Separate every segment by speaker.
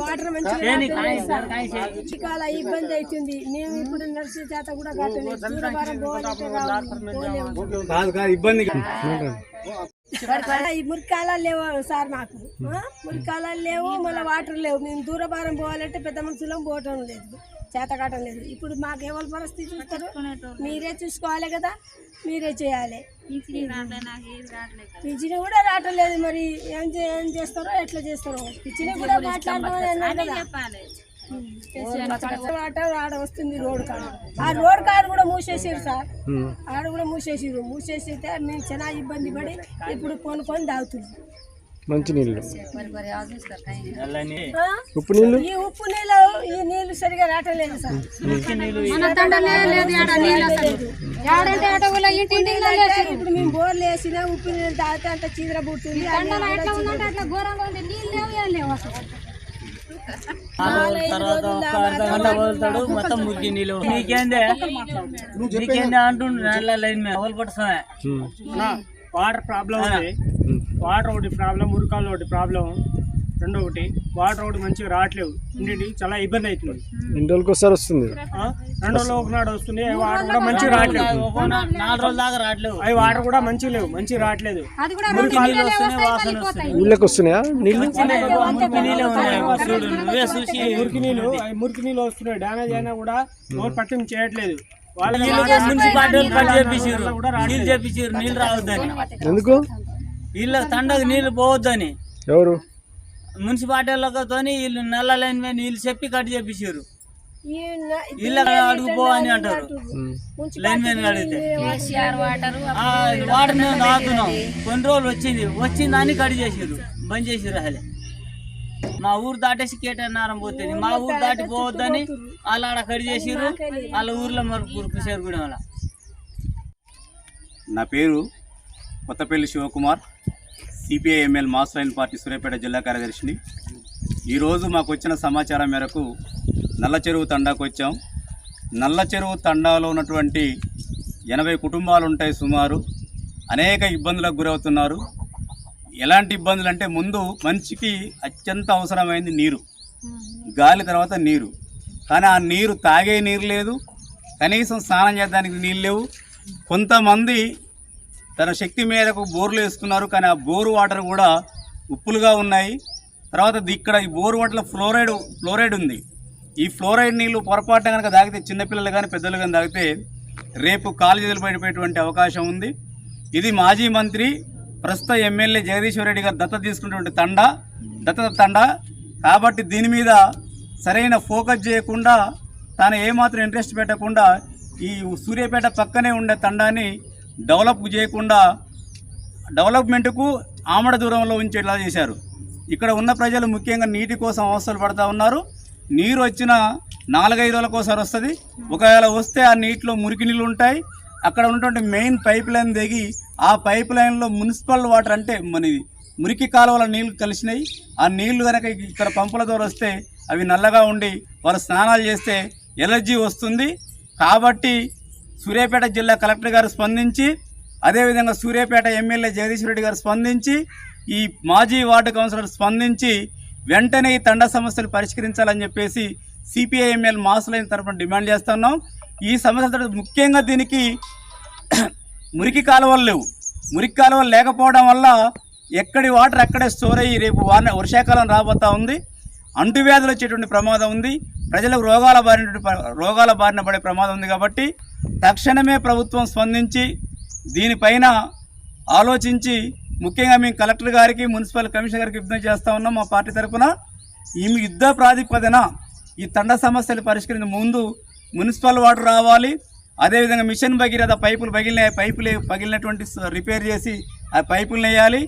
Speaker 1: Water మంచిగా ఇబ్బంది అవుతుంది. మేము ఇప్పుడు నర్సు చేత కూడా ఈ మురికాలాలు లేవు సార్, మాకు మురికాలాలు లేవు, మళ్ళీ వాటర్ లేవు. మేము దూరభారం పోవాలంటే పెద్ద మనుషులం పోవటం లేదు, చేత కావటం లేదు. ఇప్పుడు మాకు ఎవరి పరిస్థితి చూస్తారు, మీరే చూసుకోవాలి కదా, మీరే చేయాలి. పింఛన్ కూడా రావటం లేదు, మరి ఏం చేస్తారో ఎట్లా చేస్తారో. పింఛన్ కూడా మాట్లాడడం ఆడ వస్తుంది రోడ్ కాడ, ఆ రోడ్ కాడ కూడా మూసేసారు సార్, ఆడ కూడా మూసేసితే మేము చాలా ఇబ్బంది పడి ఇప్పుడు కొనుక్కొని తాగుతున్నాం
Speaker 2: మంచి నీళ్ళు.
Speaker 1: ఉప్పు నీళ్ళు ఈ నీళ్లు సరిగా రావటం లేదు సార్. ఇప్పుడు మేము బోర్లు వేసినా ఉప్పు నీళ్ళు తాగితే అంత చీదర పుట్టింది.
Speaker 3: మొత్తం మురికి నీళ్ళు నీకేందే అంటుండే లైన్
Speaker 4: వాటర్ ప్రాబ్లం ఉంది. వాటర్ ఒకటి ప్రాబ్లం, మురికాలు ఒకటి ప్రాబ్లం, రెండో ఒకటి వాటర్ ఒకటి మంచిగా రావట్లేవు. ఇంటికి చాలా ఇబ్బంది అవుతుంది.
Speaker 2: ఎన్ని రోజులకి ఒకసారి వస్తుంది?
Speaker 4: 2 రోజులు ఒకనాడు వస్తుంది. అవి వాటర్ కూడా మంచిగా రావట్లేదు,
Speaker 3: 4 రోజుల దాకా రావట్లేవు.
Speaker 4: అవి వాటర్ కూడా మంచిగా లేవు, మంచిగా రావట్లేదు.
Speaker 2: ఊళ్ళకి వస్తున్నాయా నీళ్ళు?
Speaker 4: మురికి నీళ్ళు వస్తున్నాయి. డ్యామేజ్ అయినా కూడా ఎవరు పట్టింపు చేయట్లేదు.
Speaker 3: నీళ్ళు రావద్దని,
Speaker 2: ఎందుకు
Speaker 3: వీళ్ళ తండకు నీళ్లు పోవద్దని
Speaker 2: ఎవరు
Speaker 3: మున్సిపాలిటీలతో వీళ్ళు నల్ల లైన్ మీద నీళ్ళు చెప్పి కట్ చేపించారు. వీళ్ళ అడుగుపో అని అంటారు. లైన్ మీద అడిగితే వాటర్ మేము తాగుతున్నాం. కొన్ని రోజులు వచ్చింది అని కట్ చేసారు, బంద్ చేసారు. అసలే మా ఊరు దాటేసి కేటన్నారం పోతుంది, మా ఊరు దాటి పోవద్దని వాళ్ళు ఆడ కట్ చేసారు. వాళ్ళ ఊర్లో మరుపు చేరుకోవడం వల్ల.
Speaker 5: నా పేరు Kothapalli Shivakumar, CPI ML Mass Line party Suryapet జిల్లా కార్యదర్శిని. ఈరోజు మాకు వచ్చిన సమాచారం మేరకు నల్ల చెరువు తండాకు వచ్చాం. నల్ల చెరువు తండాలో ఉన్నటువంటి 80 కుటుంబాలు ఉంటాయి సుమారు. అనేక ఇబ్బందులకు గురవుతున్నారు. ఎలాంటి ఇబ్బందులు అంటే, ముందు మనిషికి అత్యంత అవసరమైంది నీరు, గాలి తర్వాత నీరు. కానీ ఆ నీరు తాగే నీరు లేదు, కనీసం స్నానం చేయడానికి నీళ్ళు లేవు. కొంతమంది తన శక్తి మేరకు బోర్లు వేసుకున్నారు, కానీ ఆ బోరు వాటర్ కూడా ఉప్పులుగా ఉన్నాయి. తర్వాత ఇక్కడ ఈ బోరు వాటర్లో ఫ్లోరైడ్ ఉంది. ఈ ఫ్లోరైడ్ నీళ్లు పొరపాటున కనుక తాగితే, చిన్నపిల్లలు కానీ పెద్దలు కానీ తాగితే రేపు కాలేజీలు బయటపడేటువంటి అవకాశం ఉంది. ఇది మాజీ మంత్రి ప్రస్తుత ఎమ్మెల్యే జగదీశ్వర్ రెడ్డి గారు దత్తత తీసుకున్నటువంటి దత్తత తండా కాబట్టి దీని మీద సరైన ఫోకస్ చేయకుండా, తాను ఏమాత్రం ఇంట్రెస్ట్ పెట్టకుండా ఈ సూర్యాపేట పక్కనే ఉండే తండాన్ని డెవలప్ చేయకుండా డెవలప్మెంట్కు ఆమడ దూరంలో ఉంచేలా చేశారు. ఇక్కడ ఉన్న ప్రజలు ముఖ్యంగా నీటి కోసం అవసరాలు పడుతూ ఉన్నారు. నీరు వచ్చిన 4-5 రోజులకోసారి వస్తుంది. ఒకవేళ వస్తే ఆ నీటిలో మురికి నీళ్ళు ఉంటాయి. అక్కడ ఉన్నటువంటి మెయిన్ పైప్ లైన్ దిగి ఆ పైప్ లైన్లో మున్సిపల్ వాటర్ అంటే మనది మురికి కాలువల నీళ్లు కలిసినాయి. ఆ నీళ్లు కనుక ఇక్కడ పంపుల ద్వారా వస్తే అవి నల్లగా ఉండి వారు స్నానాలు చేస్తే ఎలర్జీ వస్తుంది. కాబట్టి సూర్యాపేట జిల్లా కలెక్టర్ గారు స్పందించి, అదేవిధంగా సూర్యాపేట ఎమ్మెల్యే జగదీశ్వర్ రెడ్డి గారు స్పందించి, ఈ మాజీ వార్డు కౌన్సిలర్ స్పందించి వెంటనే ఈ తండా సమస్యలు పరిష్కరించాలని చెప్పేసి సిపిఐఎంఎల్ మాస్ లైన్ తరఫున డిమాండ్ చేస్తున్నాం. ఈ సమస్య ముఖ్యంగా దీనికి మురికి కాలువలు లేవు. మురికి కాలువలు లేకపోవడం వల్ల ఎక్కడి వాటర్ అక్కడే స్టోర్ అయ్యి రేపు వర్షాకాలం రాబోతా ఉంది. అంటువ్యాధులు వచ్చేటువంటి ప్రమాదం ఉంది. ప్రజలకు రోగాల బారిన పడే ప్రమాదం ఉంది. కాబట్టి తక్షణమే ప్రభుత్వం స్పందించి దీనిపైన ఆలోచించి, ముఖ్యంగా మేము కలెక్టర్ గారికి, మున్సిపల్ కమిషనర్ గారికి విజ్ఞప్తి చేస్తూ ఉన్నాం. మా పార్టీ తరఫున ఈ యుద్ధ ప్రాతిపదికన ఈ తండ సమస్యలు పరిష్కరించే ముందు మున్సిపల్ వాటర్ రావాలి. అదేవిధంగా మిషన్ భగీరథ పైపులు పగిలినటువంటి రిపేర్ చేసి ఆ పైపులు వేయాలి.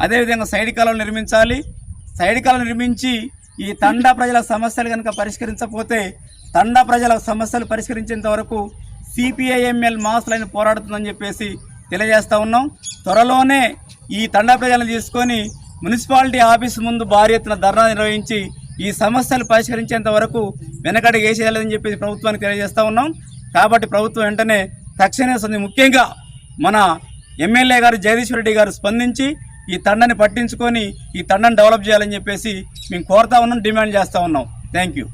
Speaker 5: అదేవిధంగా సైడ్ కాలువలు నిర్మించాలి. సైడ్ కాలువలు నిర్మించి ఈ తండా ప్రజల సమస్యలు కనుక పరిష్కరించకపోతే, తండా ప్రజల సమస్యలు పరిష్కరించేంత వరకు సిపిఐఎంఎల్ మాస్ లైన్ పోరాడుతుందని చెప్పేసి తెలియజేస్తూ ఉన్నాం. త్వరలోనే ఈ తండా ప్రజలను తీసుకొని మున్సిపాలిటీ ఆఫీసు ముందు భారీ ఎత్తున ధర్నా నిర్వహించి ఈ సమస్యలు పరిష్కరించేంత వరకు వెనకడుగు వేసేయాలని చెప్పేసి ప్రభుత్వానికి తెలియజేస్తూ ఉన్నాం. కాబట్టి ప్రభుత్వం వెంటనే తక్షణమే ముఖ్యంగా మన ఎమ్మెల్యే గారు జగదీశ్వర్ రెడ్డి గారు స్పందించి ఈ తండని పట్టించుకొని ఈ తండని డెవలప్ చేయాలని చెప్పేసి మేము కోరుతా ఉన్నాం, డిమాండ్ చేస్తూ ఉన్నాం. Thank you.